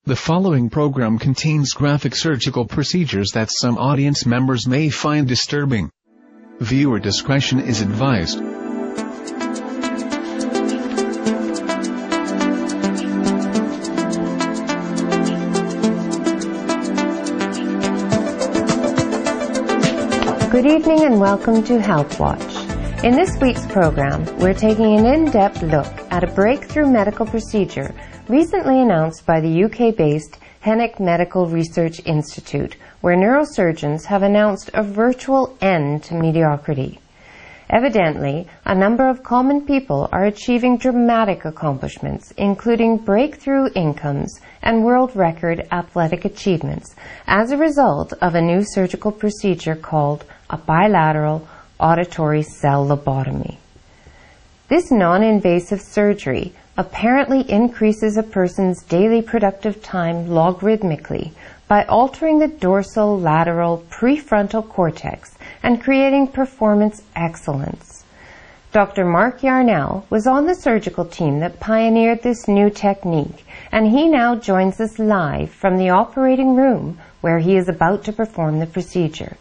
The following program contains graphic surgical procedures that some audience members may find disturbing. Viewer discretion is advised. Good evening and welcome to Health Watch. In this week's program, we're taking an in-depth look at a breakthrough medical procedure recently announced by the UK-based Hennick Medical Research Institute, where neurosurgeons have announced a virtual end to mediocrity. Evidently, a number of common people are achieving dramatic accomplishments, including breakthrough incomes and world record athletic achievements, as a result of a new surgical procedure called a bilateral auditory cell lobotomy. This non-invasive surgery apparently increases a person's daily productive time logarithmically by altering the dorsal lateral prefrontal cortex and creating performance excellence. Dr. Mark Yarnell was on the surgical team that pioneered this new technique, and he now joins us live from the operating room where he is about to perform the procedure.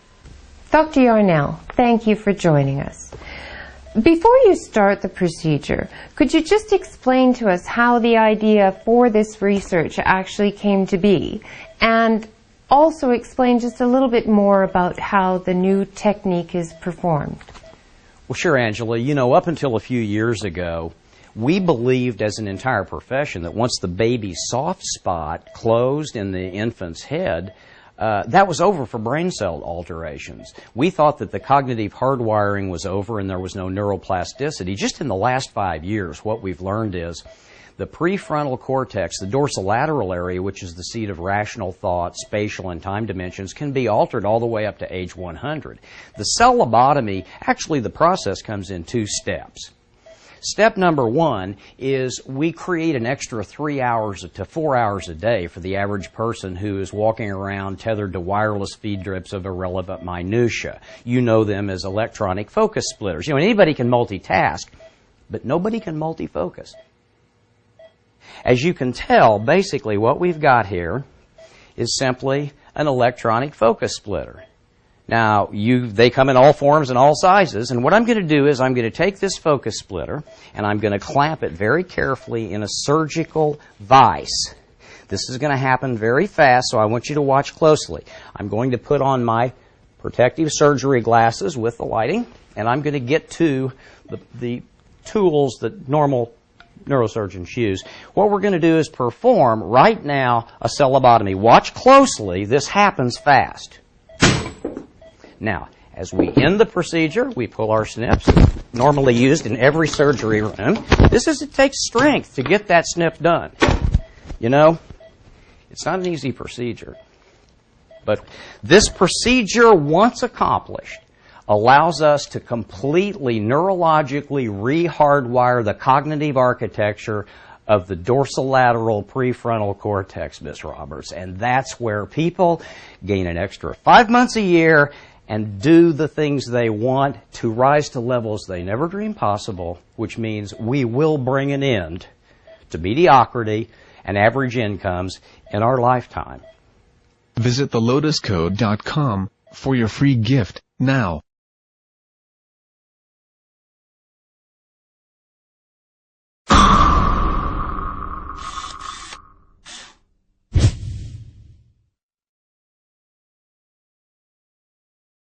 Dr. Yarnell, thank you for joining us. Before you start the procedure, could you just explain to us how the idea for this research actually came to be, and also explain just a little bit more about how the new technique is performed? Well, sure, Angela. You know, up until a few years ago, we believed as an entire profession that once the baby's soft spot closed in the infant's head, that was over for brain cell alterations. We thought that the cognitive hardwiring was over and there was no neuroplasticity. Just in the last 5 years, what we've learned is the prefrontal cortex, the dorsolateral area, which is the seat of rational thought, spatial and time dimensions, can be altered all the way up to age 100. The cell lobotomy, actually the process comes in 2 steps. Step number 1 is we create an extra 3 hours to 4 hours a day for the average person who is walking around tethered to wireless feed drips of irrelevant minutia. You know them as electronic focus splitters. You know, anybody can multitask, but nobody can multifocus. As you can tell, basically what we've got here is simply an electronic focus splitter. Now, they come in all forms and all sizes, and what I'm going to do is I'm going to take this focus splitter and I'm going to clamp it very carefully in a surgical vise. This is going to happen very fast, so I want you to watch closely. I'm going to put on my protective surgery glasses with the lighting, and I'm going to get to the tools that normal neurosurgeons use. What we're going to do is perform right now a cell lobotomy. Watch closely. This happens fast. Now, as we end the procedure, we pull our snips, normally used in every surgery room. It takes strength to get that snip done. You know, it's not an easy procedure. But this procedure, once accomplished, allows us to completely neurologically re-hardwire the cognitive architecture of the dorsolateral prefrontal cortex, Miss Roberts. And that's where people gain an extra 5 months a year and do the things they want to rise to levels they never dreamed possible, which means we will bring an end to mediocrity and average incomes in our lifetime. Visit thelotuscode.com for your free gift now.